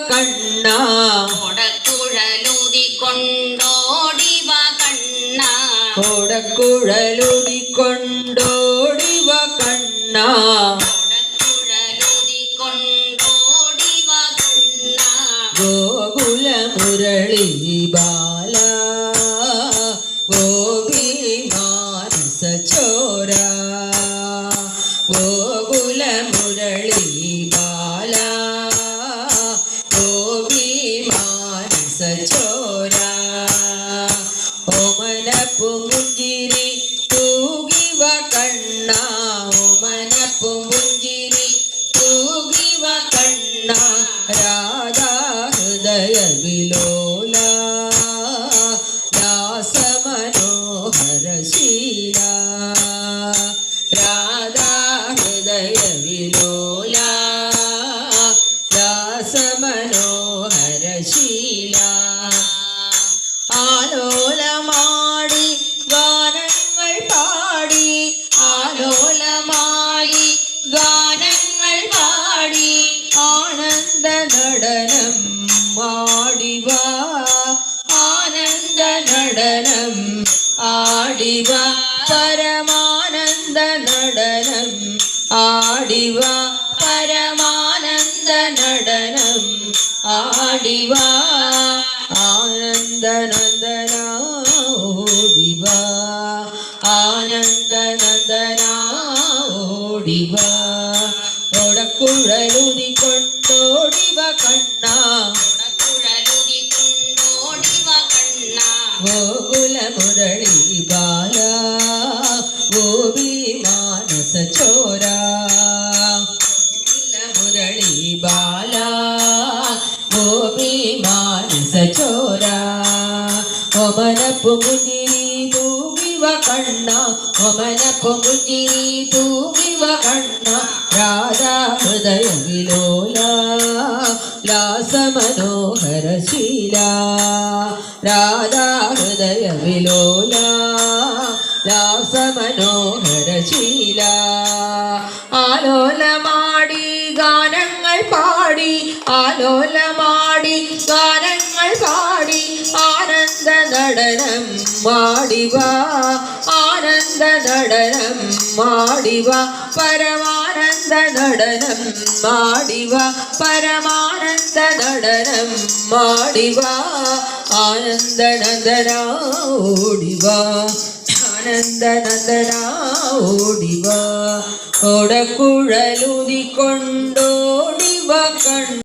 കണ്ണ കൊടക്കുഴലൂതിക്കൊണ്ടോടിവ കണ്ണ കൊടക്കുഴലൂതിക്കൊണ്ടോടിവ കണ്ണ കൊടക്കുഴലൂതിക്കൊണ്ടോടിവ കണ്ണ ഗോകുല മുരളി ബാല ഗോപി മാനസ ചോര ഗോകുല മുരളി ബാല ഗോപി മാനസ ചോര ഓമനപ്പു മുഞ്ചിരി തൂകിവ കണ്ണ ഓമനപ്പു മുഞ്ചിരി തൂകിവ കണ്ണ രാധാ ഹൃദയ വിലോല ദാസമനോഹര ശീല രാധാ ഹൃദയ വിലോല ദാസമനോഹര ശീല ആലോലമാടി ഗാനങ്ങൾ പാടി ആലോലമായി ഗാനങ്ങൾ പാടി ആനന്ദ നടനം ആടിവ ആനന്ദ നടനം ആടിവ പരമാനന്ദ നടനം ആടിവ പരമാനന്ദ നടനം ആടിവ ആനന്ദനന്ദന ഓടിവ ആനന്ദനന്ദന ഓടിവ കൊടക്കുഴലൂതിക്കൊണ്ടോടിവ കണ്ണ കൊടക്കുഴലൂതിക്കൊണ്ടോടിവ കണ്ണ ഗോകുല മുരളി ബാല ഗോപി മാനസ ചോര ഗോകുല മുരളി ബാല ഗോപി മാനസ ചോര ഒമനപ്പു മുഞ്ചിരി തൂകിവ കണ്ണ ഒമനപ്പു മുഞ്ചിരി തൂകിവ കണ്ണ രാധാ ഹൃദയ വിലോല ലാസമനോഹര ശീല രാധാ ഹൃദയ വിലോല ലാസമനോഹര ശീല ആലോലമാടി ഗാനങ്ങൾ പാടി ആലോലമാടി ഗാനങ്ങൾ പാടി ആനന്ദ നടനം മാടിവ ആനന്ദ നടനം മാടിവ പരമാനന്ദ നടനം മാടിവ പരമാനന്ദ നടനം മാടിവ ആനന്ദനന്ദന ഓടിവ ആനന്ദനന്ദന ഓടിവ കൊടക്കുഴലൂതിക്കൊണ്ടോടിവ കണ്ണ